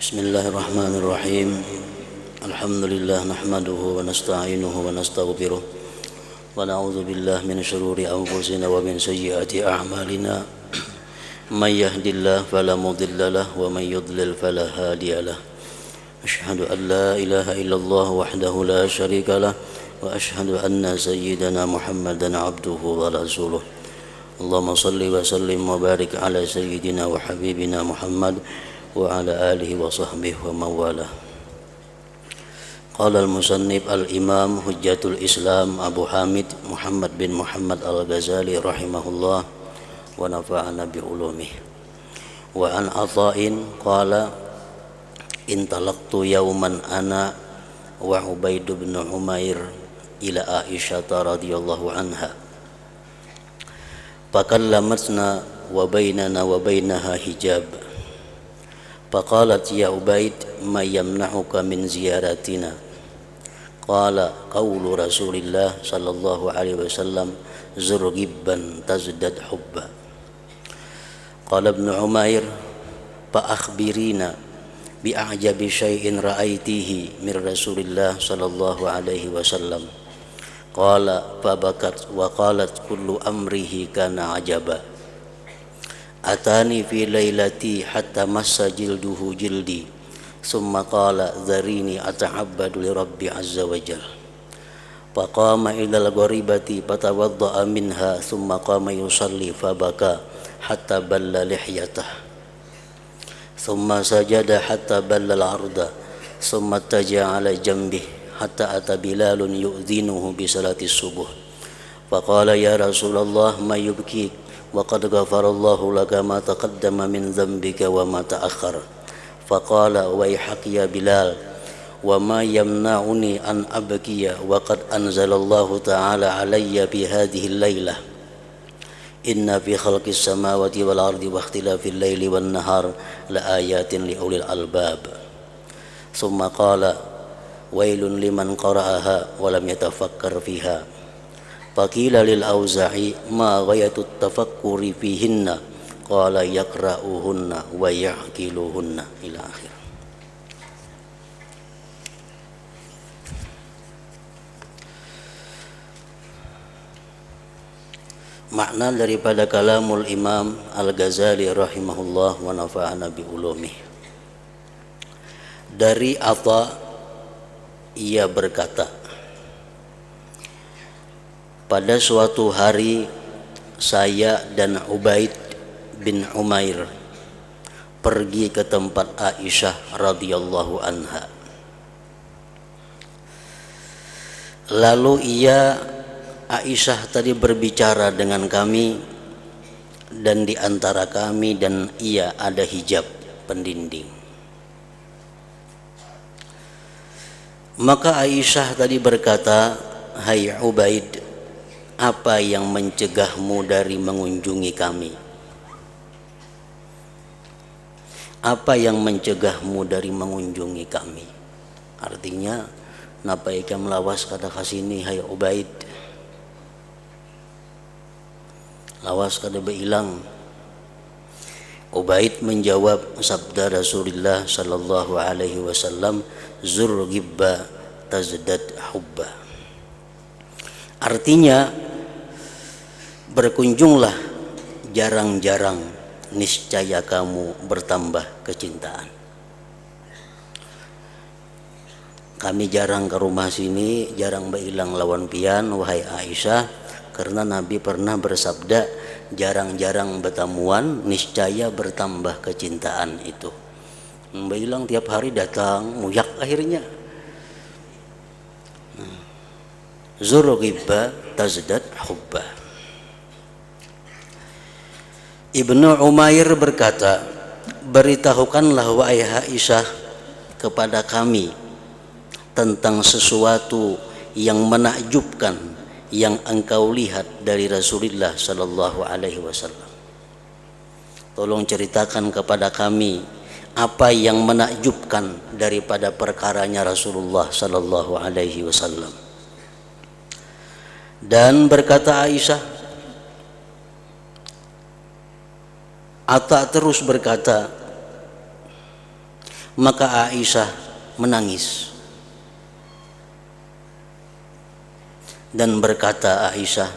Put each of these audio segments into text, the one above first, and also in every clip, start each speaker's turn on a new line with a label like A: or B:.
A: Bismillahirrahmanirrahim. Alhamdulillah nahmaduhu wa nasta'inuhu wa nastaghfiruh wa na'udzu billahi min shururi anfusina wa min sayyiati a'malina. May yahdihillahu fala mudilla lahu wa may yudlil fala hadiya lahu. Asyhadu an la ilaha illallah wahdahu la syarika lahu wa asyhadu anna sayyidana Muhammadan abduhu wa rasuluh. Allahumma shalli wa sallim wa barik ala sayyidina wa habibina Muhammad wa ala alihi wa sahbihi wa mawalah. Qala al-musannif al-imam hujjatul islam Abu Hamid Muhammad bin Muhammad al-Ghazali rahimahullah wa nafa'ana bi ulumihi. Wa an Atha'in qala intalaqtu yawman ana wa Ubaid bin Umair ila Aisyah radhiyallahu anha fakallamatna wa bainana wa bainaha hijab. Faqalat ya Ubaid ma yamna'uka min ziyaratina. Qala qawlu Rasulillah sallallahu alaihi wasallam zur ghibban tazdad hubba. Qala Ibnu Umair fa akhbirina bi a'jabi syai'in ra'aitihi min Rasulillah sallallahu alaihi wasallam. Qala fa bakat wa qalat kullu amrihi kana ajaba. Atani fi lailati hatta massa jilduhu jildi summa qala dharini ata'abbadu li rabbi azza wa jalla. Faqama ila al-gharibati fatawadda'a minha summa qama yusalli fabaka hatta balla lihyatah summa sajada hatta balla al-arda summa taja'a ala janbihi hatta ata Bilalun yu'dhinuhu bi salati subuh. Faqala ya Rasulullah ma yubkik wa qad ghafarallahu laka ma taqaddama min dhanbika wa ma ta'akhkhar. Faqala wayhak ya Bilal wa ma yamna'uni an abkiya wa qad anzalallahu ta'ala alayya bi hadhihi al-lailah inna fi khalqis samawati wal ardi wa ikhtilafil laili wan nahar la ayatin li ulil albab. Summa qala wailun liman qara'aha wa lam yatafakkar fiha. Faqila lil Auza'i ma ghayatut tafakkuri fihinna. Qala yaqra'uhunna wa ya'qiluhunna ila akhir. Makna daripada kalamul Imam Al-Ghazali rahimahullah wa nafa'ana bi ulumih. Dari Atha ia berkata, pada suatu hari saya dan Ubaid bin Umair pergi ke tempat Aisyah radhiyallahu anha. Lalu Aisyah tadi berbicara dengan kami dan di antara kami dan ia ada hijab pendinding. Maka Aisyah tadi berkata, "Hai Ubaid, apa yang mencegahmu dari mengunjungi kami? Apa yang mencegahmu dari mengunjungi kami?" Artinya, napa ika melawas kada kasini hai Ubaid? Lawas kada beilang. Ubaid menjawab sabda Rasulullah sallallahu alaihi wasallam, zur ghibba tazdad hubba. Artinya, berkunjunglah jarang-jarang, niscaya kamu bertambah kecintaan. Kami jarang ke rumah sini, jarang beilang lawan pian wahai Aisyah, karena Nabi pernah bersabda jarang-jarang bertemuan, niscaya bertambah kecintaan itu. Beilang tiap hari datang, muyak akhirnya. Zur ghibba tazdad hubba. Ibnu Umair berkata, beritahukanlah wahai Aisyah kepada kami tentang sesuatu yang menakjubkan yang engkau lihat dari Rasulullah sallallahu alaihi wasallam. Tolong ceritakan kepada kami apa yang menakjubkan daripada perkaranya Rasulullah sallallahu alaihi wasallam. Dan berkata Aisyah, Atta terus berkata, Maka Aisyah menangis dan berkata Aisyah,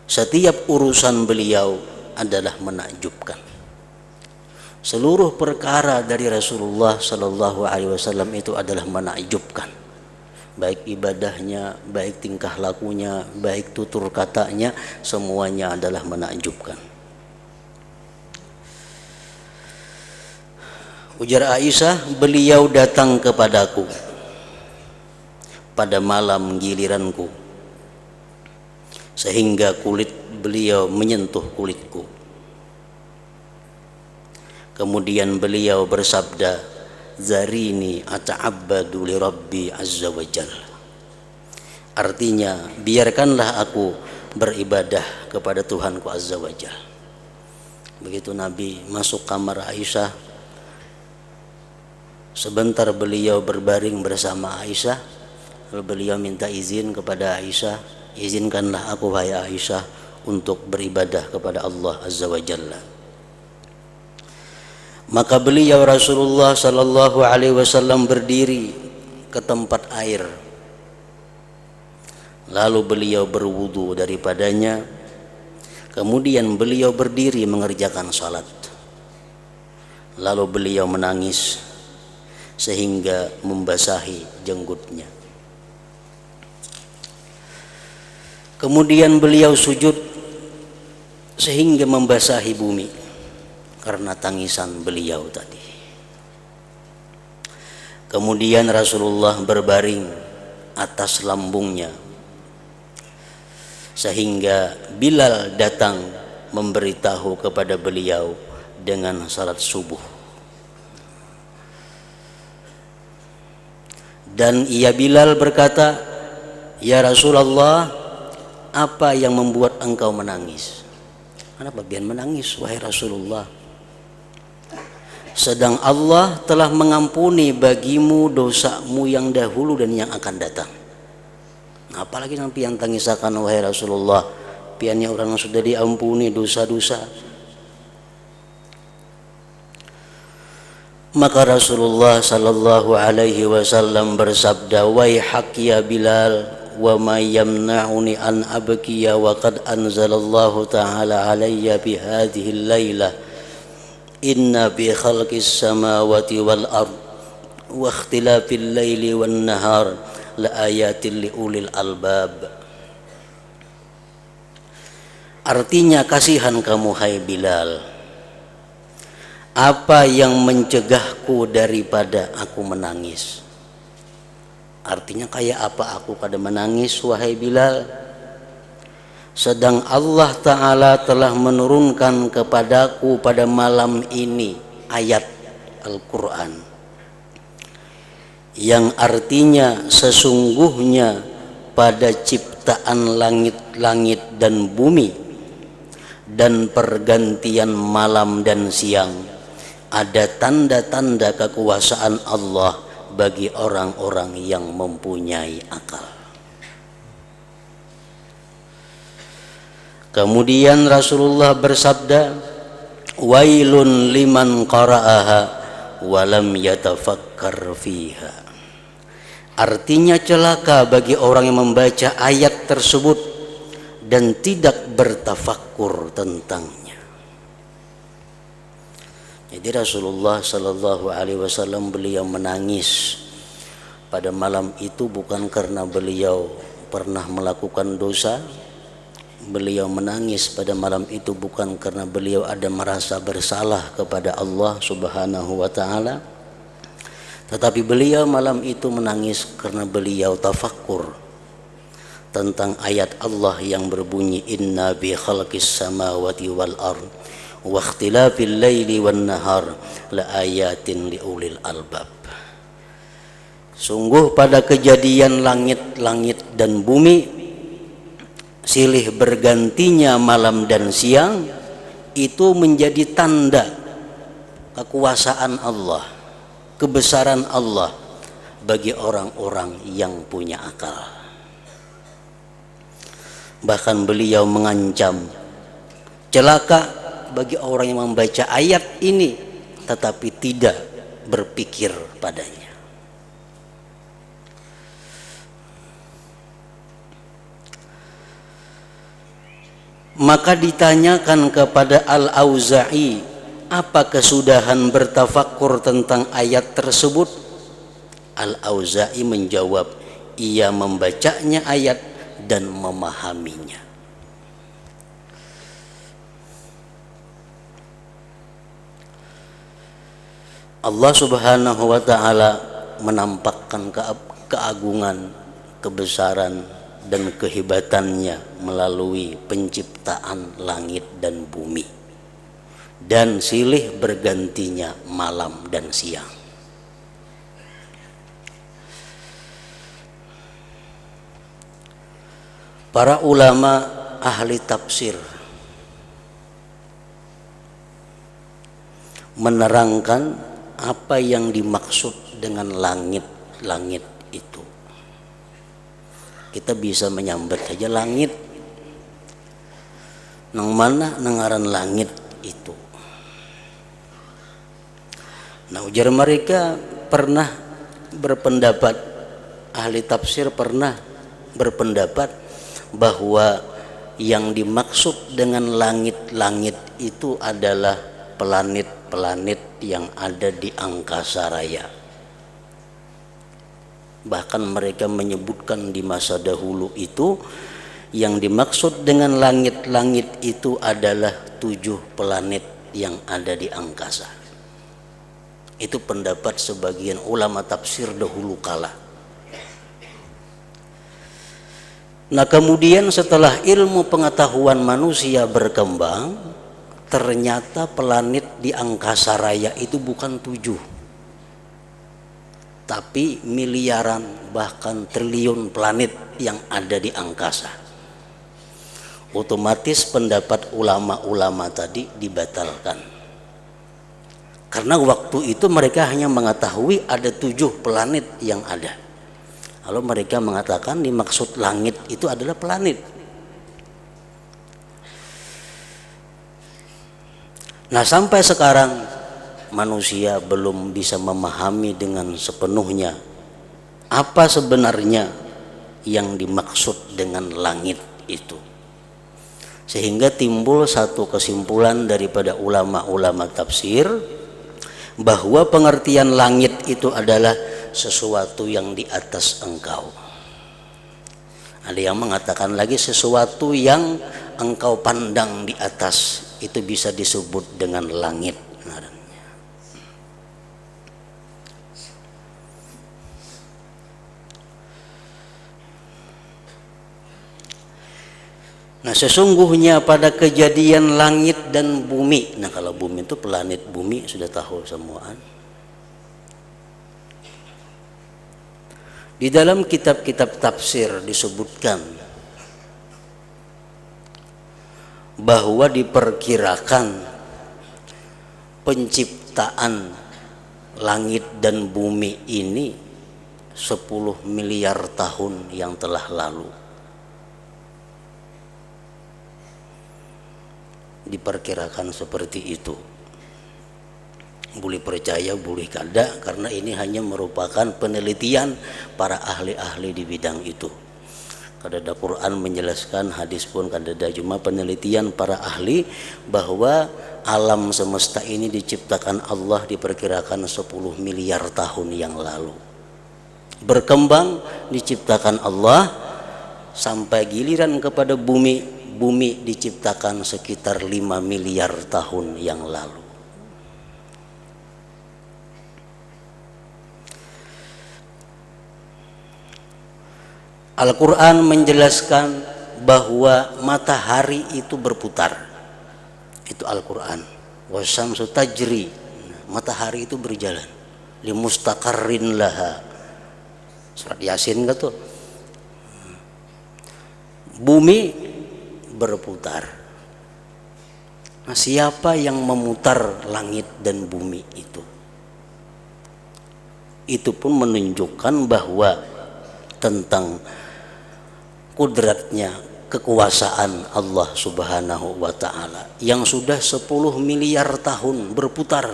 A: setiap urusan beliau adalah menakjubkan. Seluruh perkara dari Rasulullah sallallahu alaihi wasallam itu adalah menakjubkan. Baik ibadahnya, baik tingkah lakunya, baik tutur katanya, semuanya adalah menakjubkan. Ujar Aisyah, beliau datang kepadaku pada malam giliranku, sehingga kulit beliau menyentuh kulitku. Kemudian beliau bersabda, zarini ata'abbadu li Rabbi azza wa jalla. Artinya, biarkanlah aku beribadah kepada Tuhanku azza wa jalla. Begitu Nabi masuk kamar Aisyah, sebentar beliau berbaring bersama Aisyah, lalu beliau minta izin kepada Aisyah, izinkanlah aku wahai Aisyah untuk beribadah kepada Allah azza wa jalla. Maka beliau Rasulullah sallallahu alaihi wasallam berdiri ke tempat air. Lalu beliau berwudu daripadanya. Kemudian beliau berdiri mengerjakan salat. Lalu beliau menangis sehingga membasahi jenggotnya. Kemudian beliau sujud sehingga membasahi bumi karena tangisan beliau tadi. Kemudian Rasulullah berbaring atas lambungnya sehingga Bilal datang memberitahu kepada beliau dengan salat subuh. Dan ia Bilal berkata, ya Rasulullah, apa yang membuat engkau menangis? Kenapa biar menangis wahai Rasulullah? Sedang Allah telah mengampuni bagimu dosamu yang dahulu dan yang akan datang. Apalagi yang pian tangisakan wahai Rasulullah, piannya orang yang sudah diampuni dosa-dosa. Maka Rasulullah sallallahu alaihi wasallam bersabda, waihak ya Bilal, wa ma yamna'uni an abkiya wa qad anzalallahu ta'ala alayya bi hadhihi al-lailah inna bi khalqis samawati wal ard wa ikhtilafil laili wan nahar la ayatin li ulil albab. Artinya, kasihan kamu hai Bilal, apa yang mencegahku daripada aku menangis? Artinya, kayak apa aku pada menangis wahai Bilal? Sedang Allah Ta'ala telah menurunkan kepadaku pada malam ini ayat Al-Quran yang artinya sesungguhnya pada ciptaan langit-langit dan bumi dan pergantian malam dan siang ada tanda-tanda kekuasaan Allah bagi orang-orang yang mempunyai akal. Kemudian Rasulullah bersabda, wailun liman qara'aha walam yatafakkar fiha. Artinya, celaka bagi orang yang membaca ayat tersebut dan tidak bertafakkur tentangnya. Jadi Rasulullah sallallahu alaihi wasallam beliau menangis pada malam itu bukan karena beliau pernah melakukan dosa. Beliau menangis pada malam itu bukan karena beliau ada merasa bersalah kepada Allah Subhanahu wa taala, tetapi beliau malam itu menangis karena beliau tafakkur tentang ayat Allah yang berbunyi inna bi khalqis samawati wal ard wa ikhtilafil laili wan nahar la ayatin li ulil albab. Sungguh pada kejadian langit-langit dan bumi, silih bergantinya malam dan siang, itu menjadi tanda kekuasaan Allah, kebesaran Allah bagi orang-orang yang punya akal. Bahkan beliau mengancam celaka bagi orang yang membaca ayat ini tetapi tidak berpikir padanya. Maka ditanyakan kepada Al-Auza'i, apa kesudahan bertafakkur tentang ayat tersebut? Al-Auza'i menjawab, ia membacanya ayat dan memahaminya. Allah Subhanahu wa ta'ala menampakkan keagungan, kebesaran dan kehebatannya melalui penciptaan langit dan bumi dan silih bergantinya malam dan siang. Para ulama ahli tafsir menerangkan apa yang dimaksud dengan langit-langit itu. Kita bisa menyambat saja langit. Nang mana nengaran langit itu. Nah, ujar mereka pernah berpendapat, ahli tafsir pernah berpendapat bahwa yang dimaksud dengan langit-langit itu adalah planet-planet yang ada di angkasa raya. Bahkan mereka menyebutkan di masa dahulu itu yang dimaksud dengan langit-langit itu adalah 7 planet yang ada di angkasa. Itu pendapat sebagian ulama tafsir dahulu kala. Nah, kemudian setelah ilmu pengetahuan manusia berkembang, ternyata planet di angkasa raya itu bukan 7, tapi miliaran bahkan triliun planet yang ada di angkasa. Otomatis pendapat ulama-ulama tadi dibatalkan. Karena waktu itu mereka hanya mengetahui ada 7 planet yang ada. Lalu mereka mengatakan dimaksud langit itu adalah planet. Nah, sampai sekarang manusia belum bisa memahami dengan sepenuhnya apa sebenarnya yang dimaksud dengan langit itu. Sehingga timbul satu kesimpulan daripada ulama-ulama tafsir bahwa pengertian langit itu adalah sesuatu yang di atas engkau. Ada yang mengatakan lagi sesuatu yang engkau pandang di atas itu bisa disebut dengan langit. Nah, sesungguhnya pada kejadian langit dan bumi. Nah, kalau bumi itu planet bumi sudah tahu semuaan. Di dalam kitab-kitab tafsir disebutkan bahwa diperkirakan penciptaan langit dan bumi ini 10 miliar tahun yang telah lalu. Diperkirakan seperti itu. Boleh percaya, boleh kada, karena ini hanya merupakan penelitian para ahli-ahli di bidang itu. Kadada Quran menjelaskan, hadis pun kadada, cuma penelitian para ahli bahwa alam semesta ini diciptakan Allah diperkirakan 10 miliar tahun yang lalu. Berkembang diciptakan Allah sampai giliran kepada bumi diciptakan sekitar 5 miliar tahun yang lalu. Al-Quran menjelaskan bahwa matahari itu berputar. Itu Al-Quran. Wasyamsu tajri, matahari itu berjalan. Limustaqarrin laha. Surat Yasin kan tuh. Bumi berputar. Nah, siapa yang memutar langit dan bumi itu? Itu pun menunjukkan bahwa tentang kudratnya, kekuasaan Allah Subhanahu wa ta'ala yang sudah 10 miliar tahun berputar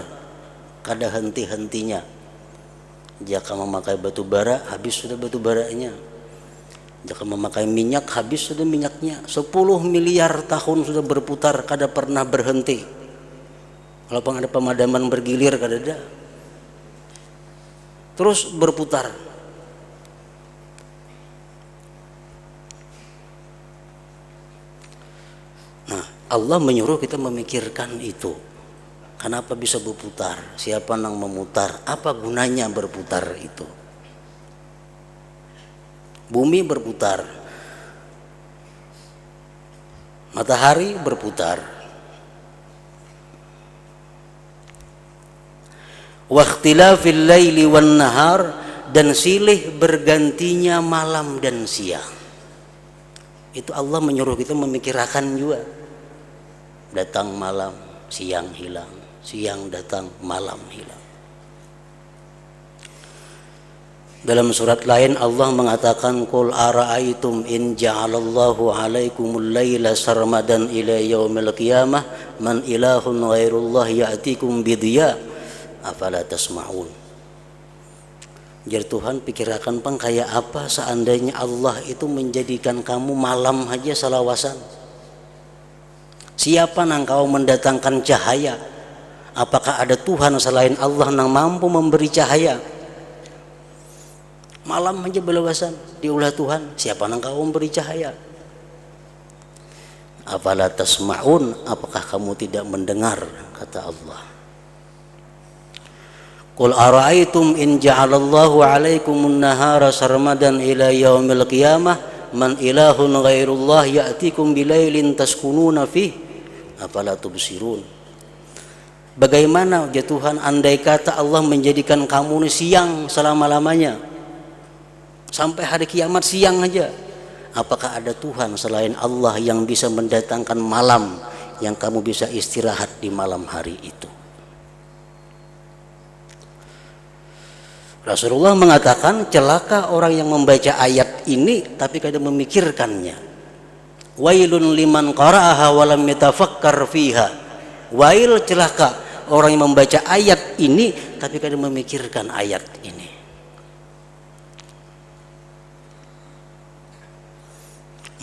A: kada henti-hentinya. Jika memakai batu bara, habis sudah batu baranya. Jika memakai minyak, habis sudah minyaknya. 10 miliar tahun sudah berputar, kada pernah berhenti. Kalau ada pemadaman bergilir, kada ada. Terus berputar. Nah, Allah menyuruh kita memikirkan itu. Kenapa bisa berputar? Siapa yang memutar? Apa gunanya berputar itu? Bumi berputar, matahari berputar. Wa ikhtilafil laili wan nahar, dan silih bergantinya malam dan siang. Itu Allah menyuruh kita memikirkan juga. Datang malam, siang hilang. Siang datang, malam hilang. Dalam surat lain Allah mengatakan, qul ara'aitum in ja'alallahu 'alaikumul laila sarmadan ila yaumil qiyamah man ilahun ghairullah ya'tikum bidhiya afala tasma'un. Jadi Tuhan, pikirkan pang kayak apa seandainya Allah itu menjadikan kamu malam aja salawasan. Siapa nang kau mendatangkan cahaya? Apakah ada Tuhan selain Allah yang mampu memberi cahaya? Malam aja belawasan diulah Tuhan, siapa nang kau memberi cahaya? Afala tasma'un, apakah kamu tidak mendengar, kata Allah. Qul ara'aitum in ja'alallahu 'alaikumun nahara sarmadan ila yaumil qiyamah man ilahun ghairullah ya'tikum bilailin taskununa fih afala tubsirun. Bagaimana ya Tuhan, andai kata Allah menjadikan kamu siang selama-lamanya, sampai hari kiamat siang aja, apakah ada Tuhan selain Allah yang bisa mendatangkan malam yang kamu bisa istirahat di malam hari itu? Rasulullah mengatakan, celaka orang yang membaca ayat ini tapi kadang memikirkannya. Wailun liman qara'aha wa lam yatafakkar fiha. Wail, celaka orang yang membaca ayat ini tapi kadang memikirkan ayat ini.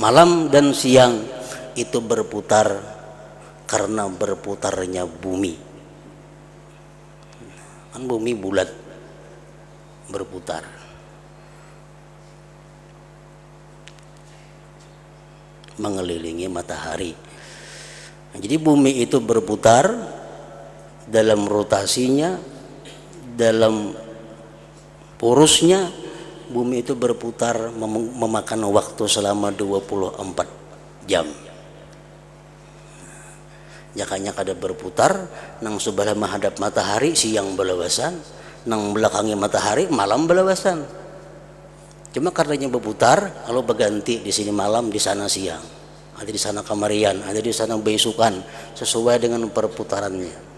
A: Malam dan siang itu berputar karena berputarnya bumi. Kan bumi bulat, berputar. Mengelilingi matahari. Jadi bumi itu berputar dalam rotasinya, dalam porosnya. Bumi itu berputar memakan waktu selama 24 jam. Jakanya kada berputar nang sebelah menghadap matahari siang belawasan, nang belakangi matahari malam belawasan. Cuma karenanya berputar, kalau berganti di sini malam, di sana siang, ada di sana kamarian, ada di sana besukan, sesuai dengan perputarannya.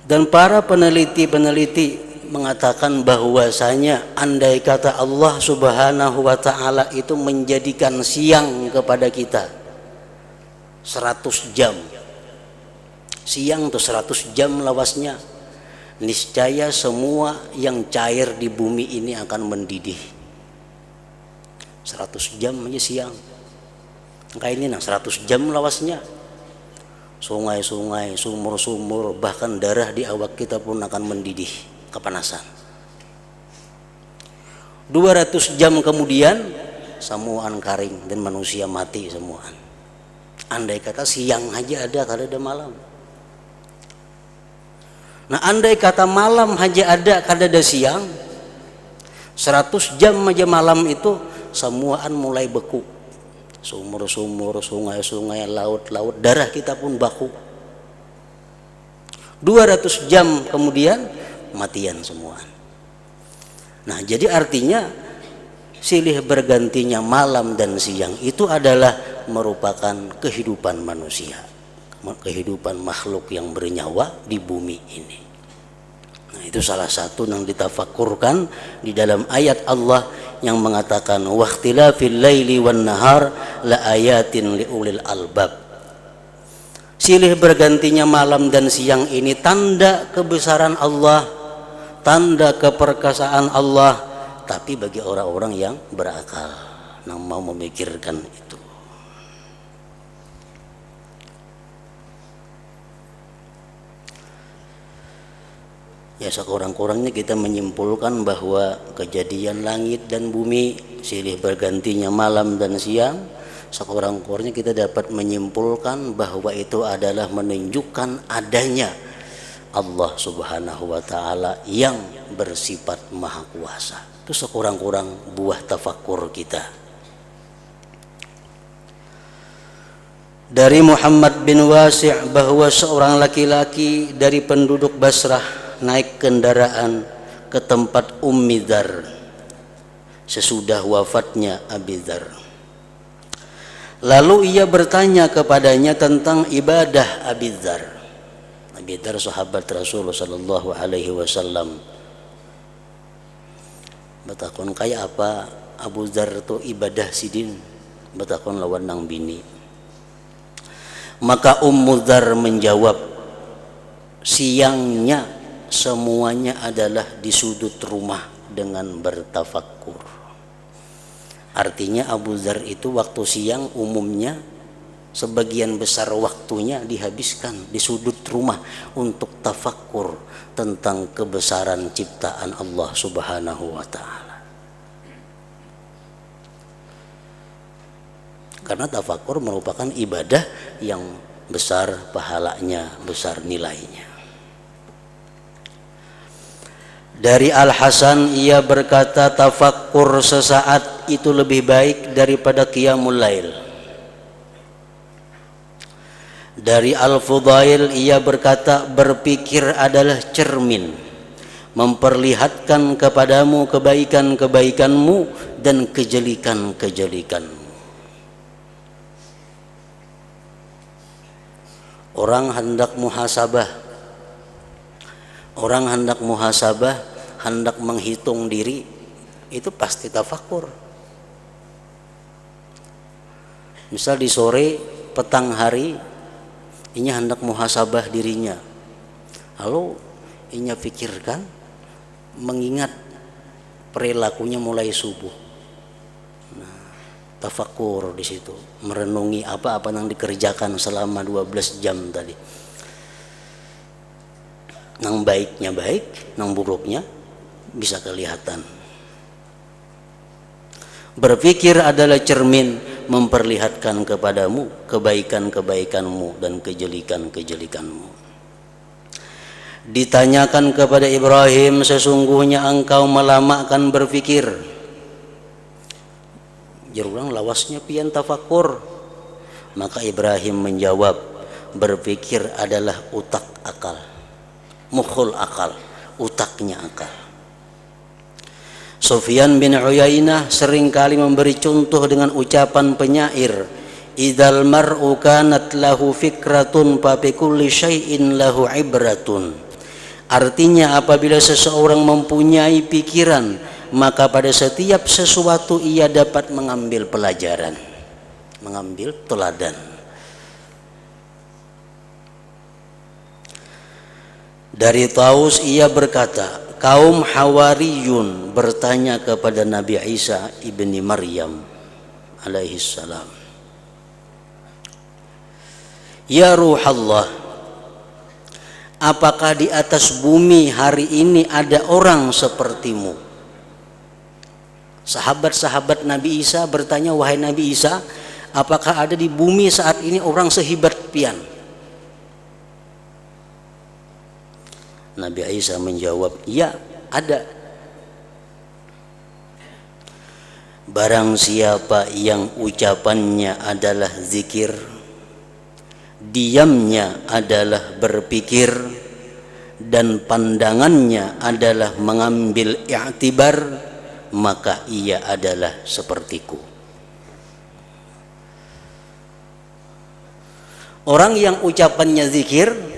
A: Dan para peneliti-peneliti mengatakan bahwasanya andai kata Allah Subhanahu wa taala itu menjadikan siang kepada kita 100 jam. Siang tuh 100 jam lawasnya, niscaya semua yang cair di bumi ini akan mendidih. 100 jam aja siang. Kayak ini 100 jam lawasnya. Sungai-sungai, sumur-sumur, bahkan darah di awak kita pun akan mendidih kepanasan. 200 jam kemudian semuaan karing dan manusia mati semuaan. Andai kata siang aja ada, kada ada malam. Nah, andai kata malam aja ada, kada ada siang, 100 jam aja malam itu semuaan mulai beku. Sumur-sumur, sungai-sungai, laut-laut, darah kita pun baku. 200 jam kemudian matian semua. Nah, jadi artinya silih bergantinya malam dan siang itu adalah merupakan kehidupan manusia, kehidupan makhluk yang bernyawa di bumi ini. Nah, itu salah satu yang ditafakurkan di dalam ayat Allah yang mengatakan waqtilafil laili wan nahar la ayatin liulil albab. Silih bergantinya malam dan siang ini tanda kebesaran Allah, tanda keperkasaan Allah, tapi bagi orang-orang yang berakal, yang mau memikirkan itu. Ya, sekurang-kurangnya kita menyimpulkan bahwa kejadian langit dan bumi, silih bergantinya malam dan siang, sekurang-kurangnya kita dapat menyimpulkan bahwa itu adalah menunjukkan adanya Allah Subhanahu wa Ta'ala yang bersifat maha kuasa. Itu sekurang-kurang buah tafakkur kita. Dari Muhammad bin Wasi' bahwa seorang laki-laki dari penduduk Basrah naik kendaraan ke tempat Ummi Dzar sesudah wafatnya Abi Dzar. Lalu ia bertanya kepadanya tentang ibadah Abi Dzar. Abi Dzar sahabat Rasulullah sallallahu alaihi wasallam. Batakon kaya apa Abu Dzar tu ibadah sidin? Batakon lawan nang bini. Maka Ummu Dzar menjawab, siangnya semuanya adalah di sudut rumah dengan bertafakkur. Artinya Abu Dzar itu waktu siang umumnya sebagian besar waktunya dihabiskan di sudut rumah untuk tafakkur tentang kebesaran ciptaan Allah Subhanahu wa Ta'ala. Karena tafakkur merupakan ibadah yang besar pahalanya, besar nilainya. Dari Al-Hasan ia berkata, tafakkur sesaat itu lebih baik daripada qiyamul lail. Dari Al-Fudail ia berkata, berpikir adalah cermin, memperlihatkan kepadamu kebaikan-kebaikanmu dan kejelikan-kejelikanmu. Orang hendak muhasabah, hendak menghitung diri, itu pasti tafakkur. Misal di sore, petang hari, inya hendak muhasabah dirinya. Lalu inya pikirkan, mengingat perilakunya mulai subuh. Nah, tafakkur di situ, merenungi apa-apa yang dikerjakan selama 12 jam tadi. Nang baiknya baik, nang buruknya bisa kelihatan. Berpikir adalah cermin, memperlihatkan kepadamu kebaikan-kebaikanmu dan kejelikan-kejelikanmu. Ditanyakan kepada Ibrahim, sesungguhnya engkau melamakan berpikir. Jarang lawasnya pian tafakkur. Maka Ibrahim menjawab, berpikir adalah utak akal. Mukhul akal, utaknya akal. Sufyan bin Uyainah seringkali memberi contoh dengan ucapan penyair, idzal mar'u kanat lahu fikratun fa bi kulli syai'in lahu ibratun. Artinya apabila seseorang mempunyai pikiran, maka pada setiap sesuatu ia dapat mengambil pelajaran, mengambil teladan. Dari Taus ia berkata, kaum Hawariyun bertanya kepada Nabi Isa ibni Maryam alaihi salam, ya Ruhallah, apakah di atas bumi hari ini ada orang sepertimu? Sahabat-sahabat Nabi Isa bertanya, wahai Nabi Isa, apakah ada di bumi saat ini orang sehebat pian? Nabi Isa menjawab, ya ada. Barang siapa yang ucapannya adalah zikir, diamnya adalah berpikir, dan pandangannya adalah mengambil i'tibar, maka ia adalah sepertiku. Orang yang ucapannya zikir,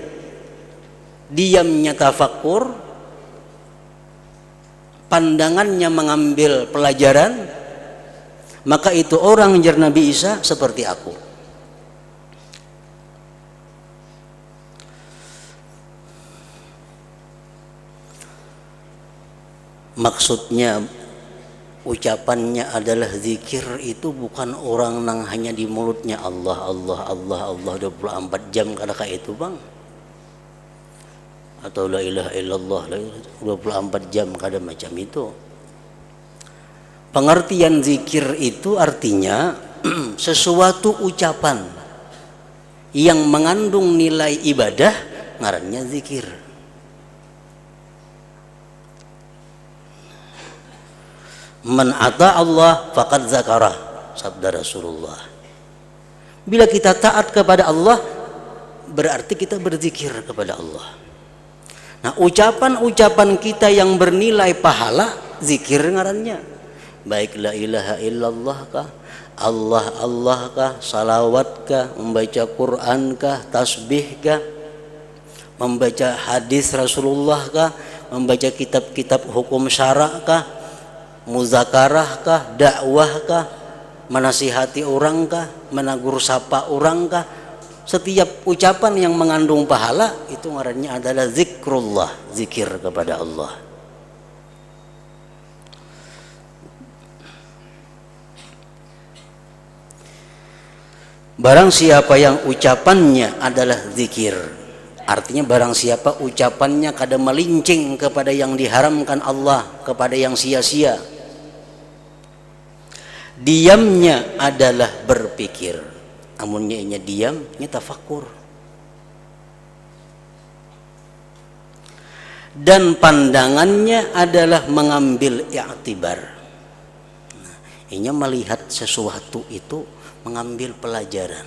A: diamnya tafakkur, pandangannya mengambil pelajaran, maka itu orang jar Nabi Isa seperti aku. Maksudnya ucapannya adalah zikir itu bukan orang nang hanya di mulutnya Allah Allah Allah Allah 24 jam kada kayak itu bang, atau la ilaha illallah 24 jam kada macam itu. Pengertian zikir itu artinya sesuatu ucapan yang mengandung nilai ibadah ngarannya zikir. Man ata Allah faqad zakarah, sabda Rasulullah. Bila kita taat kepada Allah berarti kita berzikir kepada Allah. Nah, ucapan-ucapan kita yang bernilai pahala zikir ngarannya. Baik la ilaha illallah kah, Allah Allah kah, salawat kah, membaca Quran kah, tasbih kah, membaca hadis Rasulullah kah, membaca kitab-kitab hukum syara kah, muzakarah kah, dakwah kah, menasihati orang kah, menegur sapa orang kah, setiap ucapan yang mengandung pahala itu ngarannya adalah zikrullah, zikir kepada Allah. Barang siapa yang ucapannya adalah zikir, artinya barang siapa ucapannya kada melincing kepada yang diharamkan Allah, kepada yang sia-sia, diamnya adalah berpikir, amunnya inya diam nya tafakur, dan pandangannya adalah mengambil i'tibar. Nah, inya melihat sesuatu itu mengambil pelajaran.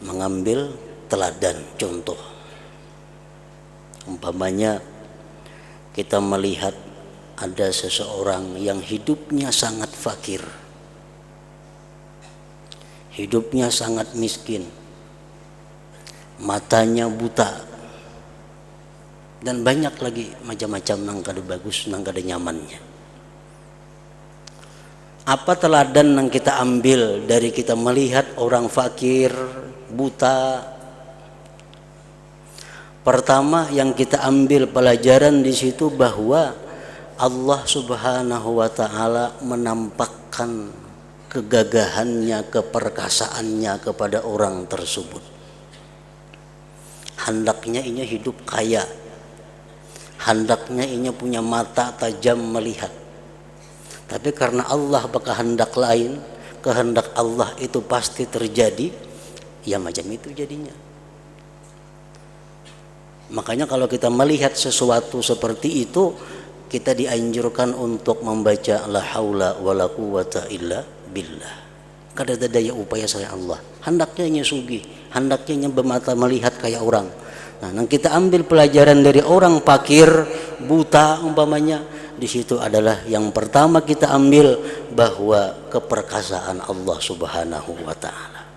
A: Mengambil teladan, contoh. Umpamanya kita melihat ada seseorang yang hidupnya sangat fakir, hidupnya sangat miskin, matanya buta, dan banyak lagi macam-macam nang kada bagus, nang kada nyamannya. Apa teladan yang kita ambil dari kita melihat orang fakir, buta? Pertama yang kita ambil pelajaran di situ bahwa Allah Subhanahu wa taala menampakkan kegagahannya, keperkasaannya kepada orang tersebut. Hendaknya inya hidup kaya, hendaknya inya punya mata tajam melihat. Tapi karena Allah berkehendak lain, kehendak Allah itu pasti terjadi, ya macam itu jadinya. Makanya kalau kita melihat sesuatu seperti itu, kita dianjurkan untuk membaca la haula wala quwata illa billah. Kada ada daya upaya saya Allah. Hendaknya inya sugih, hendaknya inya bermata melihat kayak orang. Nah, yang kita ambil pelajaran dari orang fakir, buta umpamanya, di situ adalah yang pertama kita ambil bahwa keperkasaan Allah Subhanahu wa taala.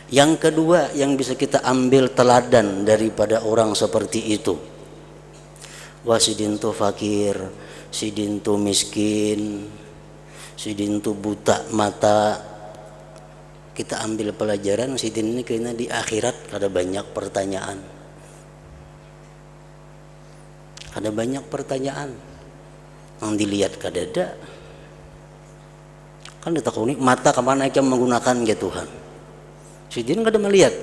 A: Yang kedua yang bisa kita ambil teladan daripada orang seperti itu, wah sidintu fakir, sidintu miskin, sidintu buta mata, kita ambil pelajaran sidin ini kena di akhirat ada banyak pertanyaan. Ada banyak pertanyaan yang dilihat kadada. Kan ditakuni mata kemana aja menggunakan ya Tuhan. Sidin kada melihat.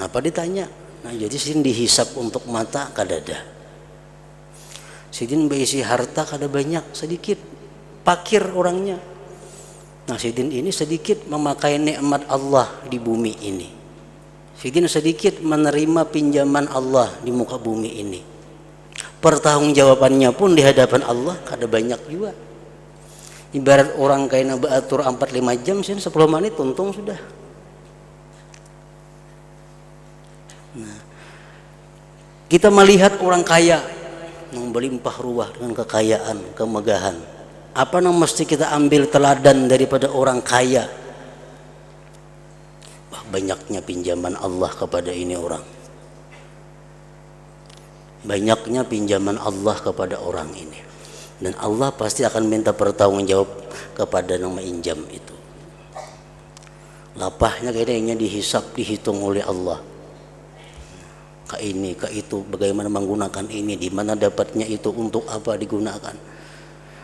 A: Napa ditanya? Nah jadi sidin dihisap untuk mata kadada. Sidin berisi harta kada banyak, sedikit. Fakir orangnya. Nah sidin ini sedikit memakai nikmat Allah di bumi ini. Sidin sedikit menerima pinjaman Allah di muka bumi ini. Pertanggungjawabannya pun di hadapan Allah kada banyak juga. Ibarat orang kaya baatur 4-5 jam sih 10 menit untung sudah. Nah, kita melihat orang kaya yang berlimpah ruah dengan kekayaan, kemegahan. Apa yang mesti kita ambil teladan daripada orang kaya? Banyaknya pinjaman Allah kepada ini orang. Banyaknya pinjaman Allah kepada orang ini, dan Allah pasti akan minta pertanggungjawab kepada yang meminjam itu. Lapahnya kayaknya dihisap, dihitung oleh Allah. ke ini, ke itu, bagaimana menggunakan ini, di mana dapatnya itu, untuk apa digunakan.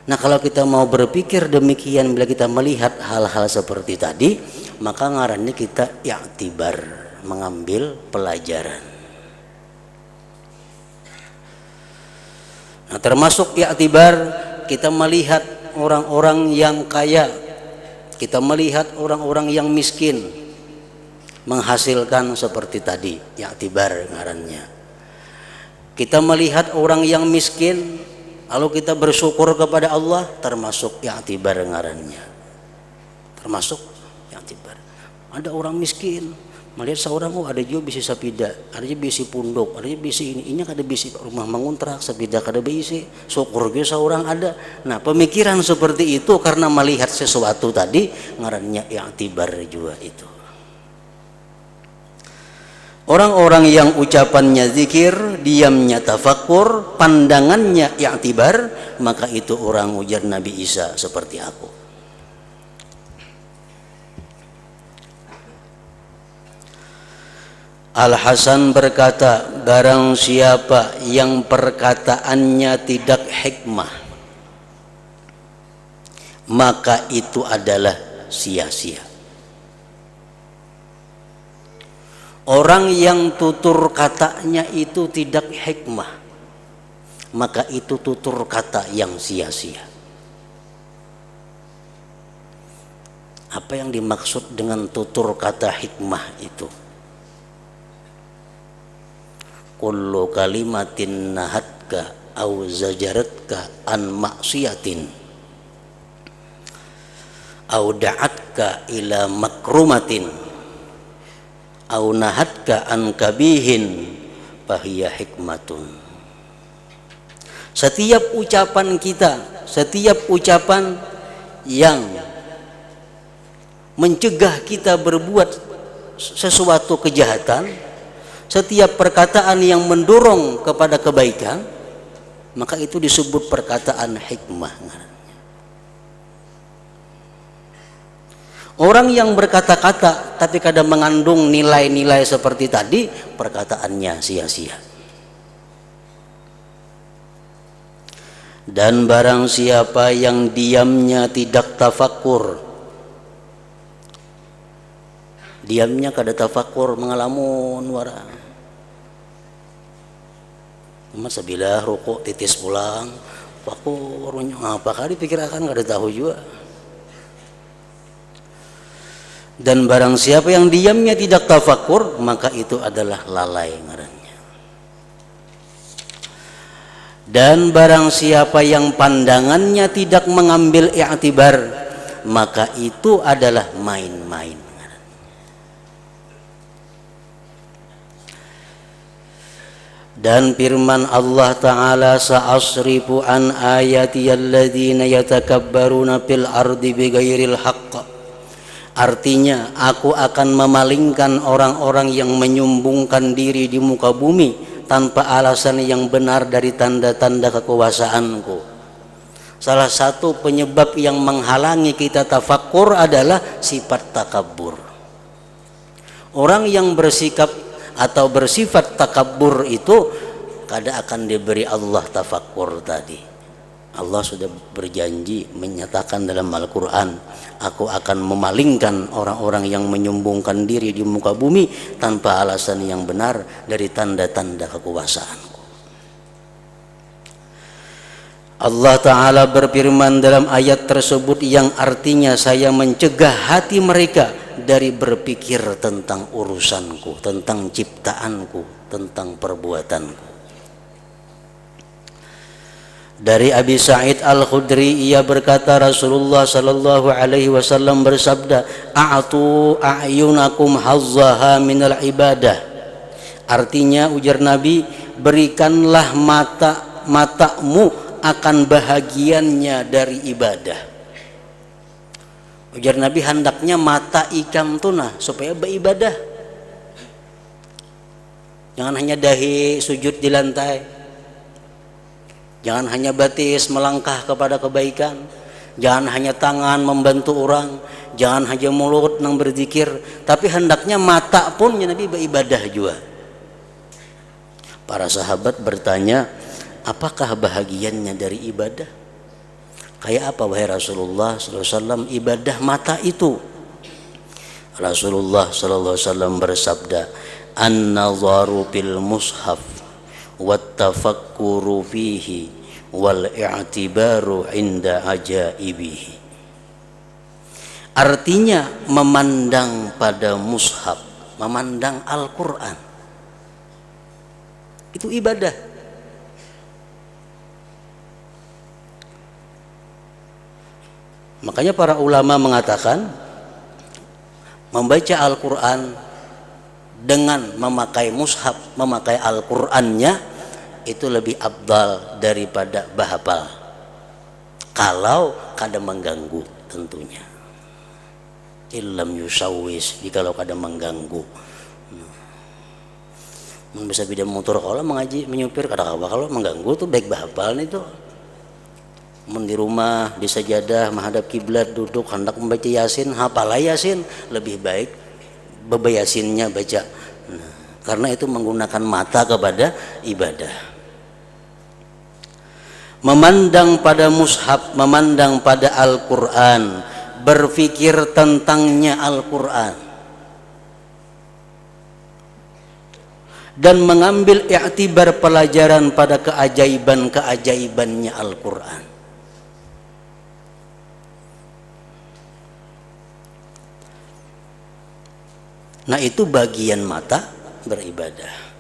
A: Nah, kalau kita mau berpikir demikian, bila kita melihat hal-hal seperti tadi, maka ngarannya kita i'tibar, mengambil pelajaran. Nah, termasuk i'tibar, kita melihat orang-orang yang kaya, kita melihat orang-orang yang miskin menghasilkan seperti tadi, i'tibar ngarannya. Kita melihat orang yang miskin, lalu kita bersyukur kepada Allah, termasuk i'tibar ngarannya. Termasuk i'tibar. Ada orang miskin, melihat seorang, oh ada juga bisi sapida, ada juga bisi pundok, ada juga bisi ini kada bisi rumah mengontrak, sapida kada bisi, syukur juga seorang ada. Nah, pemikiran seperti itu karena melihat sesuatu tadi, ngarannya i'tibar juga itu. Orang-orang yang ucapannya zikir, diamnya tafakkur, pandangannya i'tibar, maka itu orang, ujar Nabi Isa, seperti aku. Al-Hasan berkata, barang siapa yang perkataannya tidak hikmah, maka itu adalah sia-sia. Orang yang tutur katanya itu tidak hikmah, maka itu tutur kata yang sia-sia. Apa yang dimaksud dengan tutur kata hikmah itu? Kullu kalimatin nahatka au zajaratka an maksiatin au da'atka ila makrumatin au nahatka an kabihin fahiya hikmatun. Setiap ucapan kita, setiap ucapan yang mencegah kita berbuat sesuatu kejahatan, setiap perkataan yang mendorong kepada kebaikan, maka itu disebut perkataan hikmah. Orang yang berkata-kata tapi kadang mengandung nilai-nilai seperti tadi, perkataannya sia-sia. Dan barang siapa yang diamnya tidak tafakur, diamnya kada tafakur, mengalamun wara. Masa bila rukuk titis pulang, fakur, apa kali pikirkan kada tahu juga. Dan barang siapa yang diamnya tidak tafakur, maka itu adalah lalai ngarannya. Dan barang siapa yang pandangannya tidak mengambil i'tibar, maka itu adalah main-main. Dan firman Allah Ta'ala, sa'asrifu an ayati alladzina yatakabbaruna fil ardi bighairil haqq. Artinya, aku akan memalingkan orang-orang yang menyombongkan diri di muka bumi tanpa alasan yang benar dari tanda-tanda kekuasaanku. Salah satu penyebab yang menghalangi kita tafakkur adalah sifat takabur. Orang yang bersikap atau bersifat takabur itu kada akan diberi Allah tafakkur tadi. Allah sudah berjanji menyatakan dalam Al-Quran, aku akan memalingkan orang-orang yang menyombongkan diri di muka bumi tanpa alasan yang benar dari tanda-tanda kekuasaanku. Allah Ta'ala berfirman dalam ayat tersebut yang artinya, saya mencegah hati mereka dari berpikir tentang urusanku, tentang ciptaanku, tentang perbuatanku. Dari Abi Sa'id Al-Khudri, ia berkata, Rasulullah sallallahu alaihi wasallam bersabda, a'tu a'yunakum hazzaha minal ibadah. Artinya, ujar Nabi, berikanlah matamu akan bahagiannya dari ibadah. Ujar Nabi, hendaknya mata ikam tuna supaya beribadah. Jangan hanya dahi sujud di lantai, jangan hanya batis melangkah kepada kebaikan, jangan hanya tangan membantu orang, jangan hanya mulut nang berzikir, tapi hendaknya mata pun ya Nabi beribadah juga. Para sahabat bertanya, apakah bahagiannya dari ibadah? Kayak apa wahai Rasulullah SAW ibadah mata itu? Rasulullah SAW bersabda, an-nazaru fil mushaf wat tafakkuru fihi wal i'tibaru inda ajaibihi. Artinya memandang pada mushaf, memandang Al-Quran, itu ibadah. Makanya para ulama mengatakan membaca Al-Quran dengan memakai mushaf, memakai Al-Qurannya itu lebih afdal daripada bahapal, kalau kada mengganggu tentunya. Illam yusawwis, jikalau kada mengganggu. Bisa beda motor kalau mengaji menyupir kada apa kalau mengganggu tuh baik bahapal nih tuh. Di rumah di sajadah menghadap kiblat duduk hendak membaca Yasin, hafalah Yasin, lebih baik bebayasinnya baca. Karena itu menggunakan mata kepada ibadah. Memandang pada mushaf, memandang pada Al-Quran, berpikir tentangnya Al-Quran, dan mengambil i'tibar pelajaran pada keajaiban-keajaibannya Al-Quran. Nah, itu bagian mata beribadah.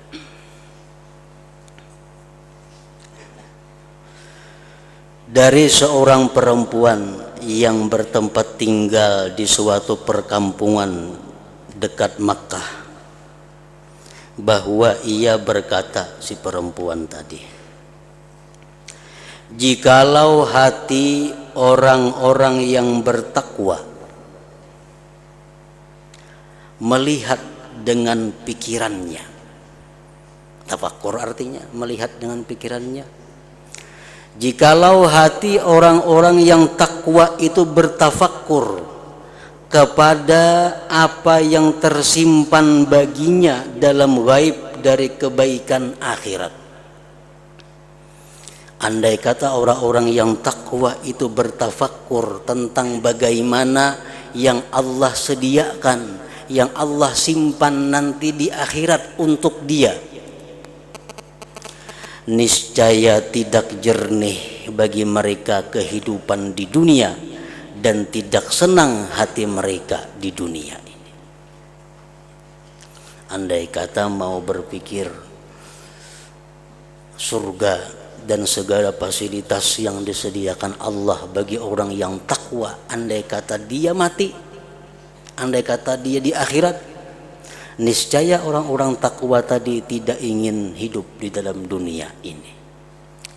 A: Dari seorang perempuan yang bertempat tinggal di suatu perkampungan dekat Makkah, bahwa ia berkata, si perempuan tadi, jikalau hati orang-orang yang bertakwa melihat dengan pikirannya, tafakkur artinya melihat dengan pikirannya, jikalau hati orang-orang yang takwa itu bertafakkur kepada apa yang tersimpan baginya dalam gaib dari kebaikan akhirat. Andai kata orang-orang yang takwa itu bertafakkur tentang bagaimana yang Allah sediakan, yang Allah simpan nanti di akhirat untuk dia, niscaya tidak jernih bagi mereka kehidupan di dunia dan tidak senang hati mereka di dunia ini. Andai kata mau berpikir surga dan segala fasilitas yang disediakan Allah bagi orang yang takwa, andai kata dia mati, andai kata dia di akhirat, niscaya orang-orang takwa tadi tidak ingin hidup di dalam dunia ini,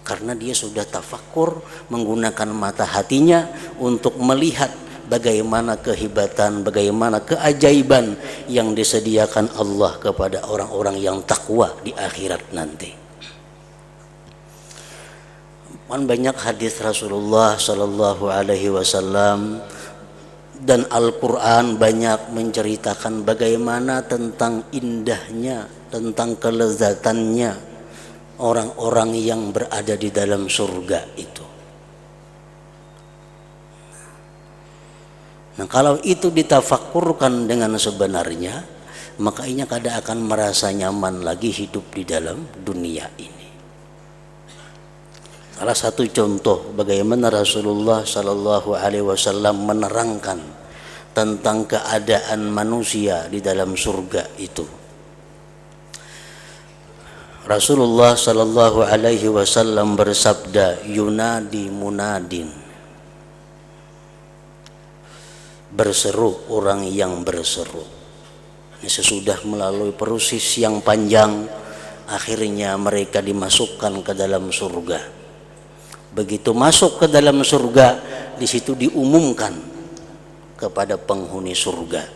A: karena dia sudah tafakkur menggunakan mata hatinya untuk melihat bagaimana kehebatan, bagaimana keajaiban yang disediakan Allah kepada orang-orang yang takwa di akhirat nanti. Banyak hadis Rasulullah Sallallahu Alaihi Wasallam dan Al-Quran banyak menceritakan bagaimana tentang indahnya, tentang kelezatannya orang-orang yang berada di dalam surga itu. Nah, kalau itu ditafakkurkan dengan sebenarnya, maka ini kada akan merasa nyaman lagi hidup di dalam dunia ini. Salah satu contoh bagaimana Rasulullah Sallallahu Alaihi Wasallam menerangkan tentang keadaan manusia di dalam surga itu. Rasulullah Sallallahu Alaihi Wasallam bersabda, yunadi munadin, berseru orang yang berseru. Sesudah melalui proses yang panjang, akhirnya mereka dimasukkan ke dalam surga. Begitu masuk ke dalam surga, di situ diumumkan kepada penghuni surga.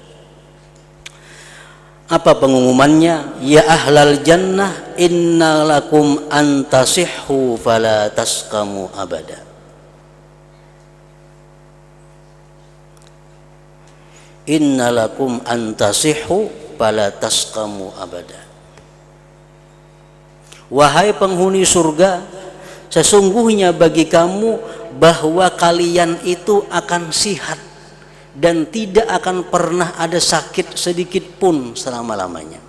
A: Apa pengumumannya? Ya ahlal jannah, inna lakum antasihhu fala taskamu abada. Inna lakum antasihhu fala taskamu abada. Wahai penghuni surga, sesungguhnya bagi kamu bahwa kalian itu akan sihat dan tidak akan pernah ada sakit sedikit pun selama-lamanya.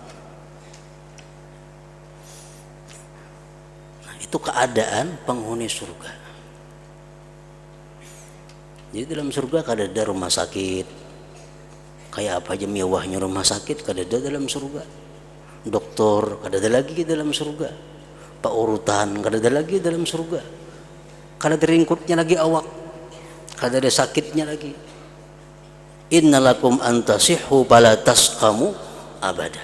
A: Nah, itu keadaan penghuni surga. Jadi dalam surga kada ada rumah sakit. Kayak apa aja mewahnya rumah sakit kada ada dalam surga. Dokter kada ada lagi dalam surga. Pak urutan kada ada lagi dalam surga. Kada ada ringkutnya lagi awak. Kada ada sakitnya lagi. Innalakum antasihhu fala tasqamu abada.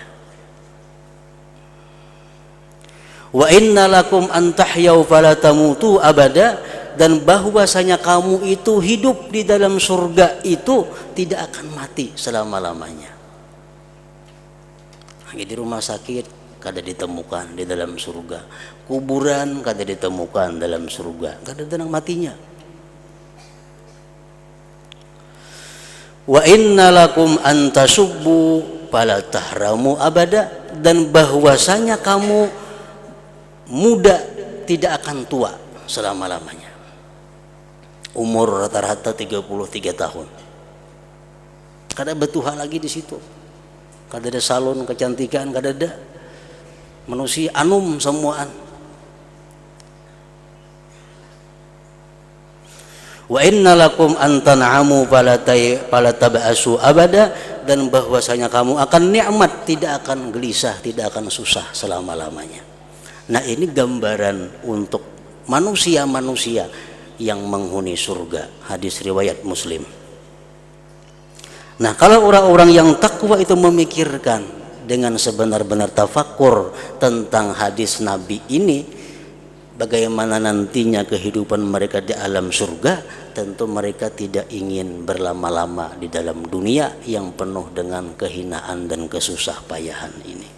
A: Wa innalakum antahyau fala tamutu abada, dan bahwasanya kamu itu hidup di dalam surga itu tidak akan mati selama-lamanya. Di rumah sakit kada ditemukan di dalam surga, kuburan kada ditemukan dalam surga, kada ada nang matinya. Wa innalakum antasubbu fala tahramu abada, dan bahwasanya kamu muda tidak akan tua selama-lamanya. Umur rata-rata 33 tahun. Kada betuha lagi di situ. Kada ada salon kecantikan, kada ada. Manusia anum semuaan. Wa innalakum antan'amu fala tab'asu abada, dan bahwasanya kamu akan nikmat, tidak akan gelisah, tidak akan susah selama-lamanya. Nah, ini gambaran untuk manusia-manusia yang menghuni surga. Hadis riwayat Muslim. Nah, kalau orang-orang yang takwa itu memikirkan dengan sebenar-benar tafakkur tentang hadis Nabi ini, bagaimana nantinya kehidupan mereka di alam surga, tentu mereka tidak ingin berlama-lama di dalam dunia yang penuh dengan kehinaan dan kesusah payahan ini.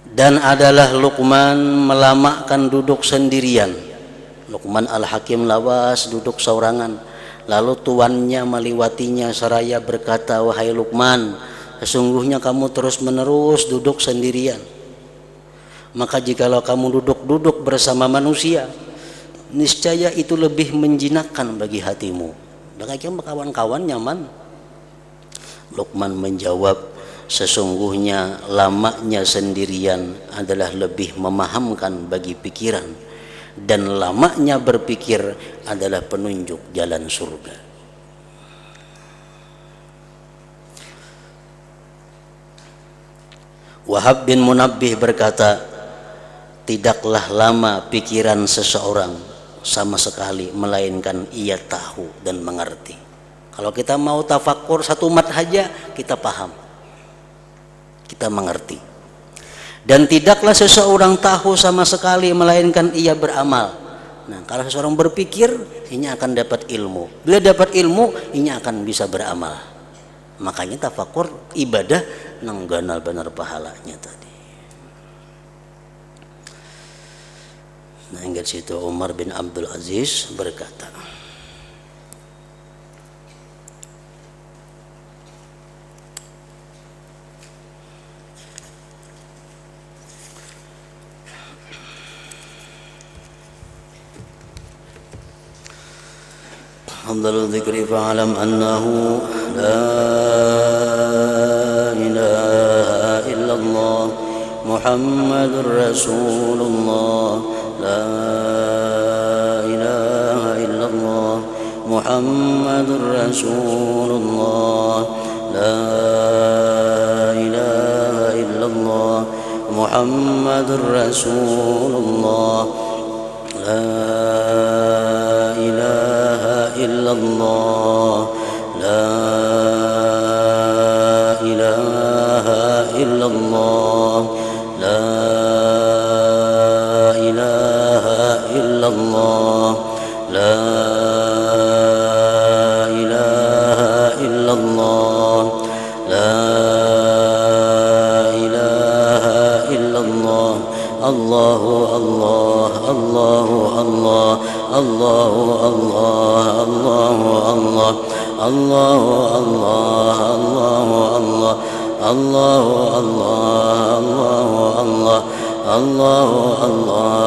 A: Dan adalah Luqman melamakan duduk sendirian. Luqman Al-Hakim lawas duduk seorangan. Lalu tuannya meliwatinya seraya berkata, wahai Luqman, sesungguhnya kamu terus-menerus duduk sendirian. Maka jikalau kamu duduk-duduk bersama manusia, niscaya itu lebih menjinakkan bagi hatimu. Bagaimana kawan-kawan nyaman? Luqman menjawab, sesungguhnya lamanya sendirian adalah lebih memahamkan bagi pikiran, dan lamanya berpikir adalah penunjuk jalan surga. Wahab bin Munabbih berkata, tidaklah lama pikiran seseorang sama sekali, melainkan ia tahu dan mengerti. Kalau kita mau tafakkur satu mat saja, kita paham, kita mengerti. Dan tidaklah seseorang tahu sama sekali, melainkan ia beramal. Nah, kalau seseorang berpikir, ini akan dapat ilmu. Bila dapat ilmu, ini akan bisa beramal. Makanya tafakkur ibadah nang ganal benar pahalanya tadi. Nah, ingat situ Umar bin Abdul Aziz berkata, afdalul dzikri fa'lam annahu la ilaha illallah Muhammadur Rasulullah, la ilaha illallah Muhammadur Rasulullah, la ilaha illallah Muhammadur Rasulullah, la ilaha illallah, la ilaha illallah, la ilaha illallah, la ilaha illallah, la ilaha illallah. Allahu Allah, Allahu Allah, Allahu Allah, Allahu Allah, الله الله الله الله الله الله الله الله الله